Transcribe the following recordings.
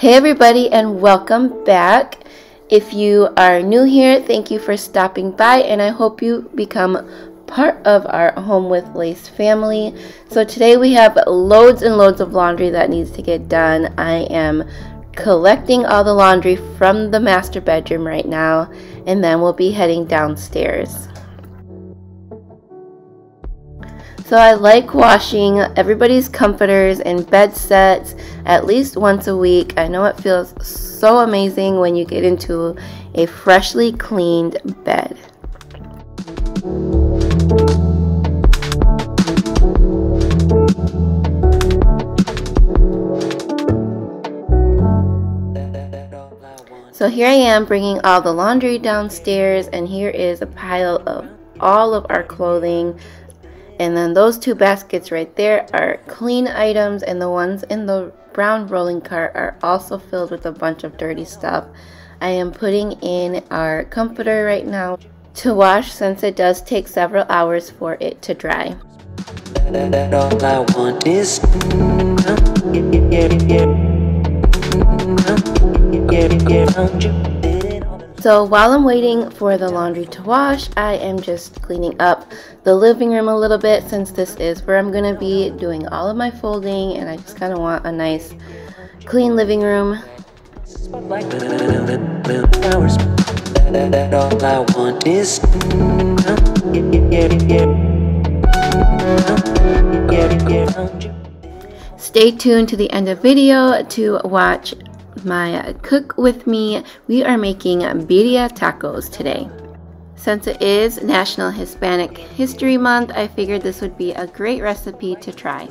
Hey everybody, and welcome back. If you are new here, thank you for stopping by, and I hope you become part of our Home with Leys family. So today we have loads and loads of laundry that needs to get done. I am collecting all the laundry from the master bedroom right now, and then we'll be heading downstairs. So I like washing everybody's comforters and bed sets at least once a week. I know it feels so amazing when you get into a freshly cleaned bed. So here I am bringing all the laundry downstairs, and here is a pile of all of our clothing. And then those two baskets right there are clean items, and the ones in the brown rolling cart are also filled with a bunch of dirty stuff. I am putting in our comforter right now to wash, since it does take several hours for it to dry. All I want is So while I'm waiting for the laundry to wash, I am just cleaning up the living room a little bit, since this is where I'm going to be doing all of my folding, and I just kind of want a nice clean living room. Stay tuned to the end of the video to watch my cook with me. We are making Birria Tacos today. Since it is National Hispanic History Month, I figured this would be a great recipe to try.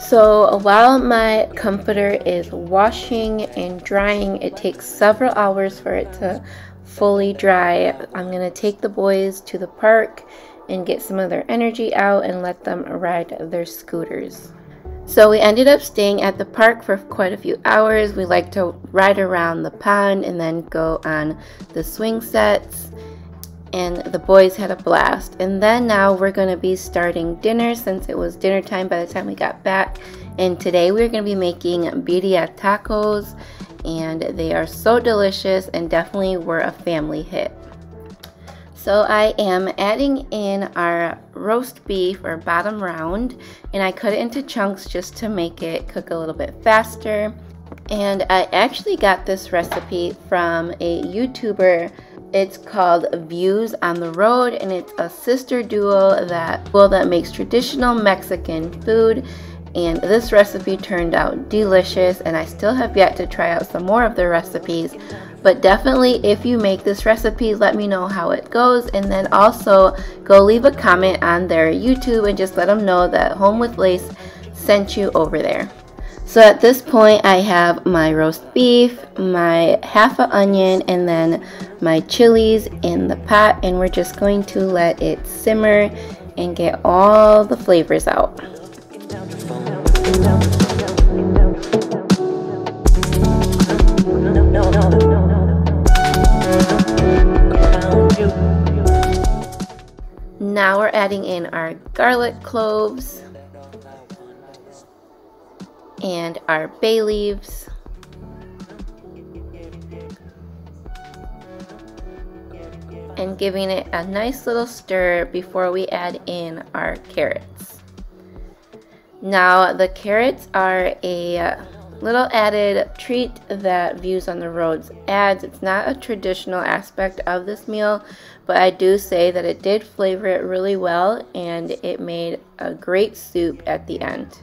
So while my comforter is washing and drying, it takes several hours for it to fully dry. I'm going to take the boys to the park and get some of their energy out and let them ride their scooters. So we ended up staying at the park for quite a few hours. We like to ride around the pond and then go on the swing sets. And the boys had a blast. And then now we're going to be starting dinner, since it was dinner time by the time we got back. And today we're going to be making Birria Tacos, and they are so delicious and definitely were a family hit. So I am adding in our roast beef, or bottom round, and I cut it into chunks just to make it cook a little bit faster. And I actually got this recipe from a YouTuber. It's called Views on the Road, and it's a sister duo that makes traditional Mexican food. And this recipe turned out delicious, and I still have yet to try out some more of their recipes. But definitely, if you make this recipe, let me know how it goes, and then also go leave a comment on their YouTube and just let them know that Home with Leys sent you over there. So at this point, I have my roast beef, my half an onion, and then my chilies in the pot, and we're just going to let it simmer and get all the flavors out. Now we're adding in our garlic cloves and our bay leaves, and giving it a nice little stir before we add in our carrots. Now the carrots are a little added treat that Views on the Roads adds. It's not a traditional aspect of this meal, but I do say that it did flavor it really well, and it made a great soup at the end.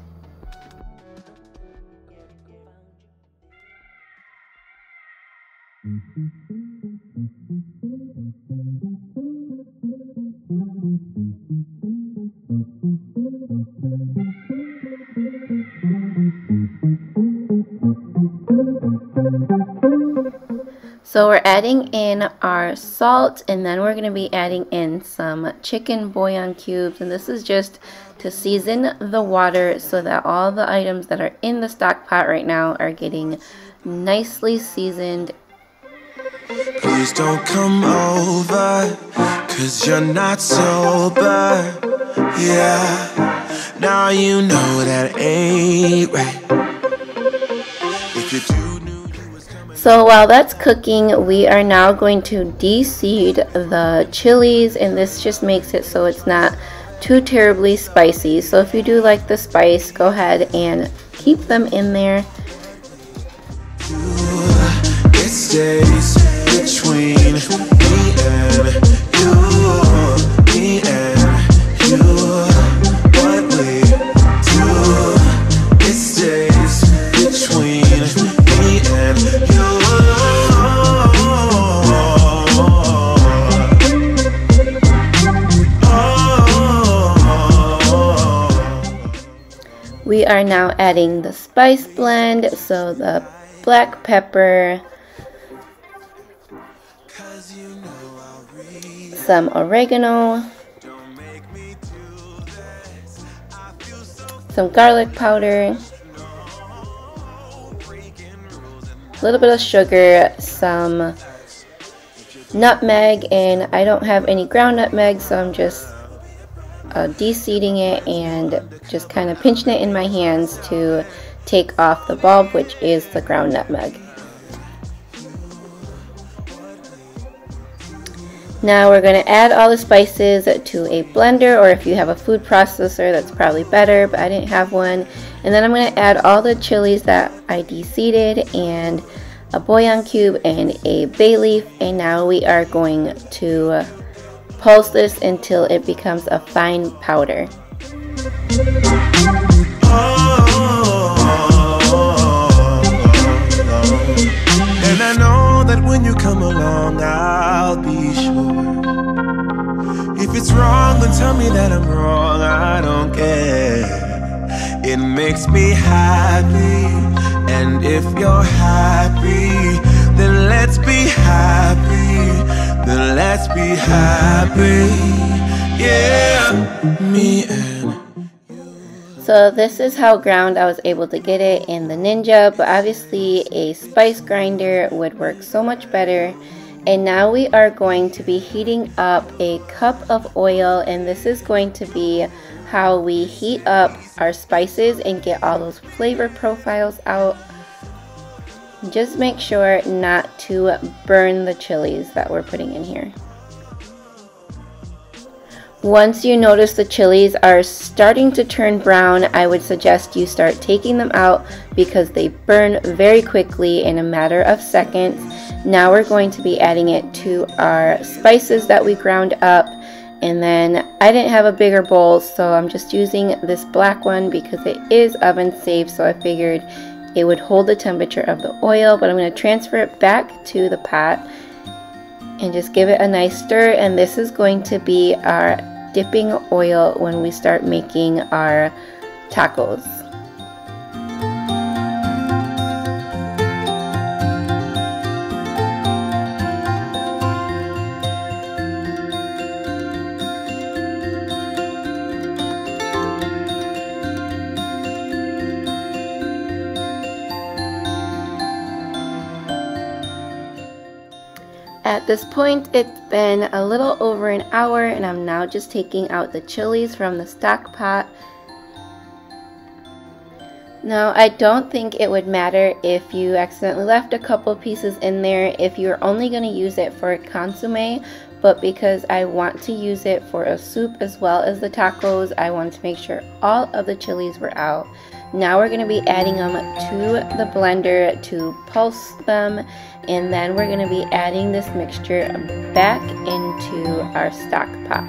So we're adding in our salt, and then we're going to be adding in some chicken bouillon cubes, and this is just to season the water so that all the items that are in the stock pot right now are getting nicely seasoned. Please don't come over, 'cause you're not sober. Yeah, now you know that ain't right. If you do knew you was coming. So while that's cooking, we are now going to de-seed the chilies, and this just makes it so it's not too terribly spicy. So if you do like the spice, go ahead and keep them in there. It stays between me and you, me and you. What we do, it stays between me and you. We are now adding the spice blend, so the black pepper, some oregano, some garlic powder, a little bit of sugar, some nutmeg, and I don't have any ground nutmeg, so I'm just de-seeding it and just kind of pinching it in my hands to take off the bulb, which is the ground nutmeg. Now we're going to add all the spices to a blender, or if you have a food processor, that's probably better, but I didn't have one. And then I'm going to add all the chilies that I de-seeded, and a bouillon cube and a bay leaf, and now we are going to pulse this until it becomes a fine powder. And I know that when you come along, I'll be sure. If it's wrong, then tell me that I'm wrong. I don't care. It makes me happy. And if you're happy, then let's be happy. Then let's be happy. Yeah, me and so this is how ground I was able to get it in the Ninja, but obviously a spice grinder would work so much better. And now we are going to be heating up a cup of oil, and this is going to be how we heat up our spices and get all those flavor profiles out. Just make sure not to burn the chilies that we're putting in here. Once you notice the chilies are starting to turn brown, I would suggest you start taking them out because they burn very quickly in a matter of seconds. Now we're going to be adding it to our spices that we ground up. And then I didn't have a bigger bowl, so I'm just using this black one because it is oven safe, so I figured it would hold the temperature of the oil. But I'm going to transfer it back to the pot and just give it a nice stir, and this is going to be our dipping oil when we start making our tacos. At this point, it's been a little over an hour, and I'm now just taking out the chilies from the stock pot. Now, I don't think it would matter if you accidentally left a couple pieces in there if you're only going to use it for consommé, but because I want to use it for a soup as well as the tacos, I wanted to make sure all of the chilies were out. Now we're going to be adding them to the blender to pulse them, and then we're going to be adding this mixture back into our stock pot.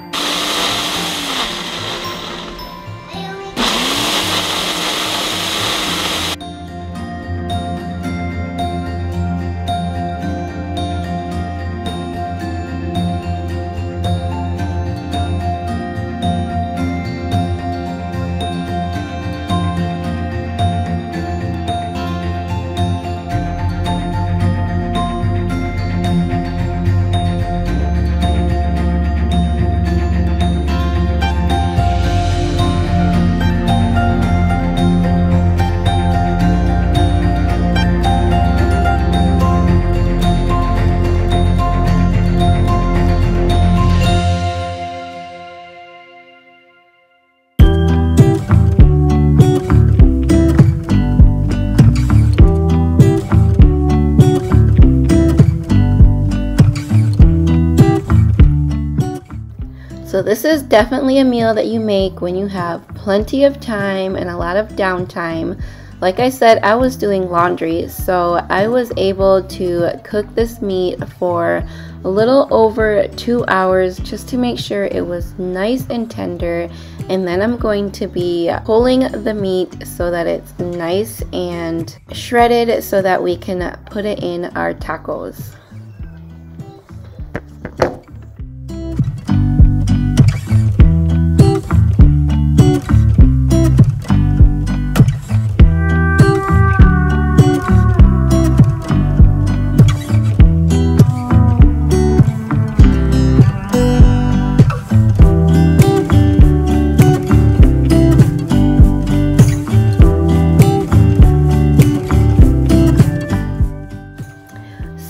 So this is definitely a meal that you make when you have plenty of time and a lot of downtime. Like I said, I was doing laundry, so I was able to cook this meat for a little over 2 hours just to make sure it was nice and tender. And then I'm going to be pulling the meat so that it's nice and shredded so that we can put it in our tacos.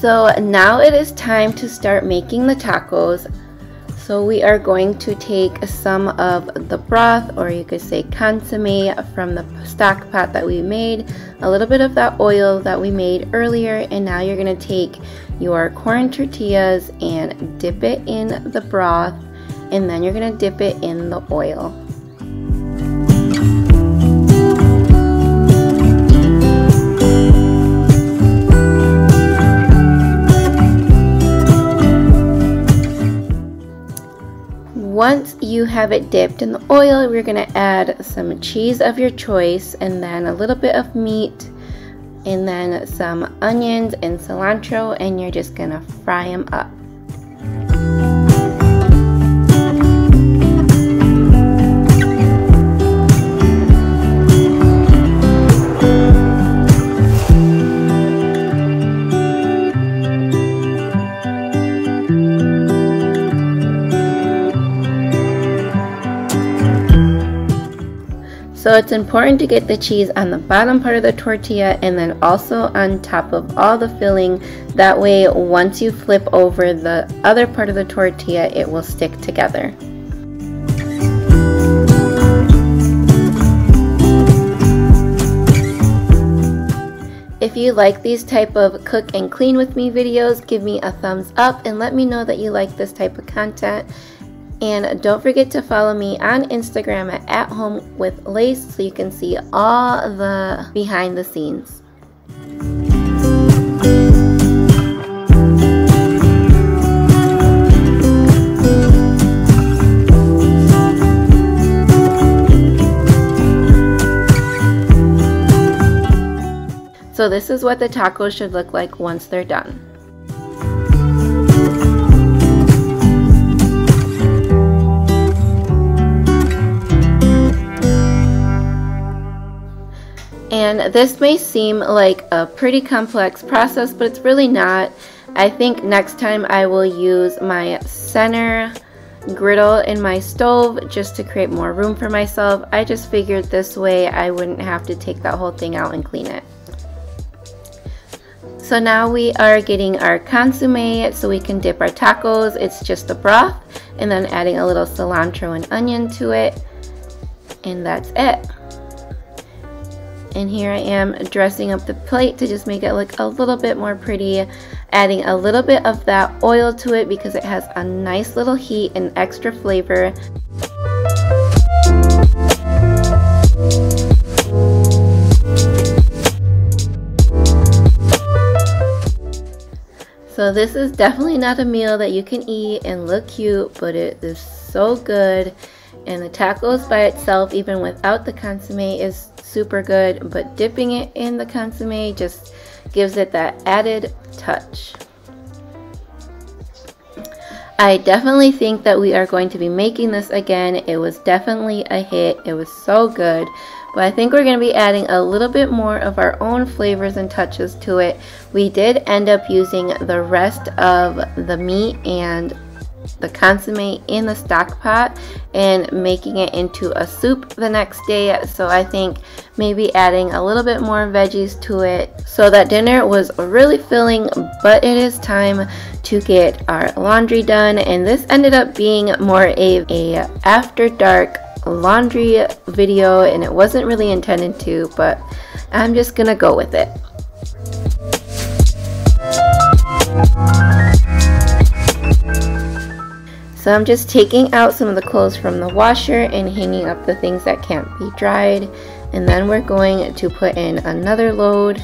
So now it is time to start making the tacos. So we are going to take some of the broth, or you could say consomme, from the stock pot that we made, a little bit of that oil that we made earlier, and now you're going to take your corn tortillas and dip it in the broth, and then you're going to dip it in the oil. Once you have it dipped in the oil, we're going to add some cheese of your choice, and then a little bit of meat, and then some onions and cilantro, and you're just going to fry them up. So it's important to get the cheese on the bottom part of the tortilla and then also on top of all the filling. That way, once you flip over the other part of the tortilla, it will stick together. If you like these type of cook and clean with me videos, give me a thumbs up and let me know that you like this type of content. And don't forget to follow me on Instagram at @HomeWithLeys so you can see all the behind the scenes. So this is what the tacos should look like once they're done. And this may seem like a pretty complex process, but it's really not. I think next time I will use my center griddle in my stove just to create more room for myself. I just figured this way I wouldn't have to take that whole thing out and clean it. So now we are getting our consomme so we can dip our tacos. It's just the broth and then adding a little cilantro and onion to it. And that's it. And here I am dressing up the plate to just make it look a little bit more pretty, adding a little bit of that oil to it because it has a nice little heat and extra flavor. So this is definitely not a meal that you can eat and look cute, but it is so good. And the tacos by itself, even without the consomme, is super good, but dipping it in the consomme just gives it that added touch. I definitely think that we are going to be making this again. It was definitely a hit. It was so good. But I think we're going to be adding a little bit more of our own flavors and touches to it. We did end up using the rest of the meat and the consomme in the stock pot and making it into a soup the next day. So I think maybe adding a little bit more veggies to it. So that dinner was really filling, but it is time to get our laundry done. And this ended up being more a after dark laundry video, and it wasn't really intended to, but I'm just gonna go with it. So I'm just taking out some of the clothes from the washer and hanging up the things that can't be dried. And then we're going to put in another load.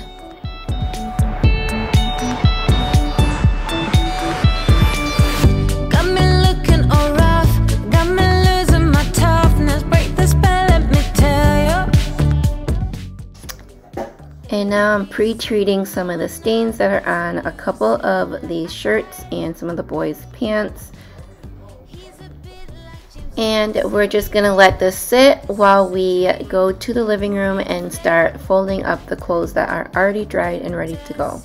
And now I'm pre-treating some of the stains that are on a couple of these shirts and some of the boys' pants. And we're just gonna let this sit while we go to the living room and start folding up the clothes that are already dried and ready to go.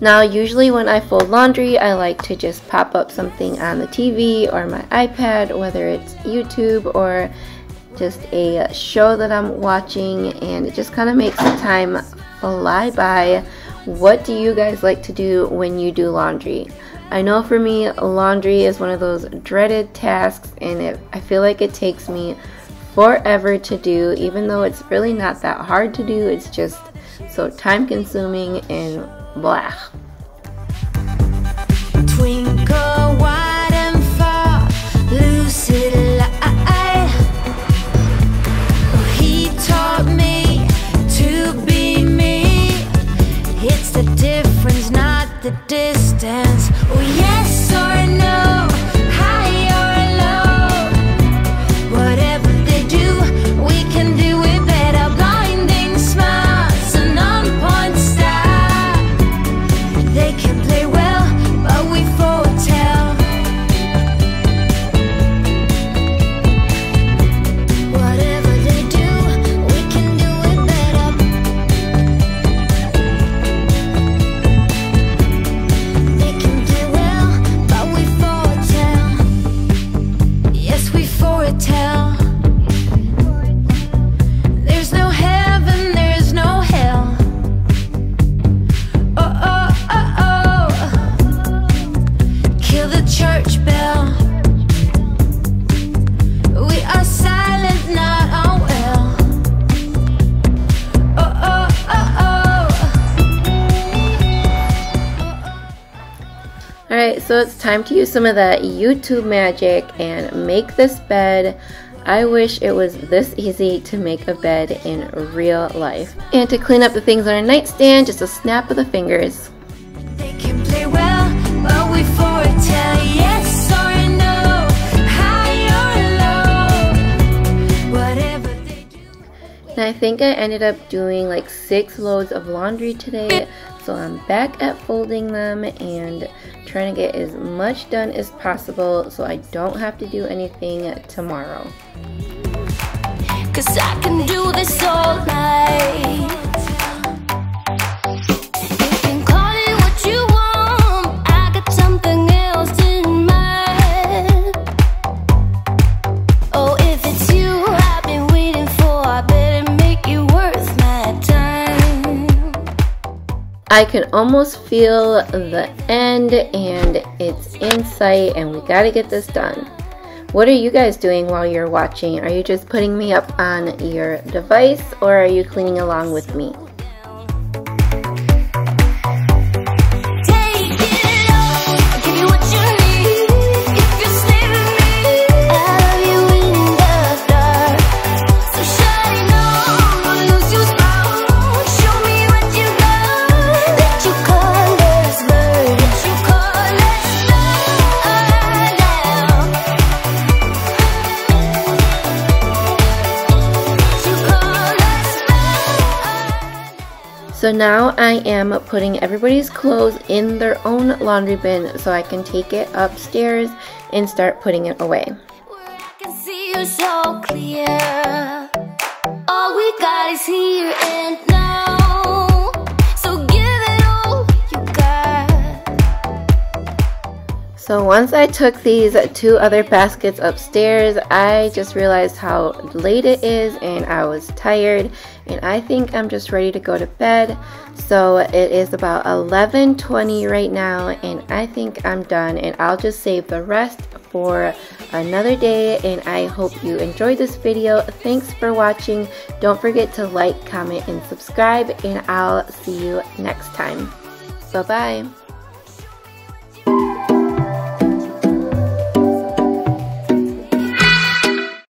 Now usually when I fold laundry, I like to just pop up something on the TV or my iPad, whether it's YouTube or just a show that I'm watching, and it just kind of makes the time fly by. What do you guys like to do when you do laundry? I know for me, laundry is one of those dreaded tasks, and I feel like it takes me forever to do, even though it's really not that hard to do. It's just so time consuming and blah. Twinkle wide and far, lucid light. He taught me to be me. It's the difference, not the distance. Oh, yes or no, high or low. Whatever they do, we can do it better. Blinding smiles and on-point style. They can play well, but we foretell. Whatever they do, we can do it better. They can play well, but we foretell. Yes, we foretell. There's no heaven, there's no hell. Oh, oh, oh, oh. Kill the church bell. We are silent, not unwell. Oh, oh, oh, oh. Alright, so it's time to use some of that YouTube magic and make this bed. I wish it was this easy to make a bed in real life. And to clean up the things on our nightstand, just a snap of the fingers. They can play well, but we foretell. Yes or no, high or low. Whatever they do. And I think I ended up doing like 6 loads of laundry today. So I'm back at folding them and trying to get as much done as possible so I don't have to do anything tomorrow. 'Cause I can do this all night. You can call it what you want. I got something else in mind. Oh, if it's you I've been waiting for, I better make it worth my time. I can almost feel the end and it's in sight, and we gotta get this done. What are you guys doing while you're watching? Are you just putting me up on your device, or are you cleaning along with me? Take it all, I'll give you what you need. If you're slaving me, I love you in the dark. So shine on, don't lose your spark. Show me what you got. Let your colors burn. Let your colors burn now. So now I am putting everybody's clothes in their own laundry bin so I can take it upstairs and start putting it away. Where I can see you so clear. All we got is here and now. So give it all you got. So once I took these 2 other baskets upstairs, I just realized how late it is and I was tired, and I think I'm just ready to go to bed. So it is about 11:20 right now, and I think I'm done, and I'll just save the rest for another day. And I hope you enjoyed this video. Thanks for watching. Don't forget to like, comment, and subscribe, and I'll see you next time. Bye-bye.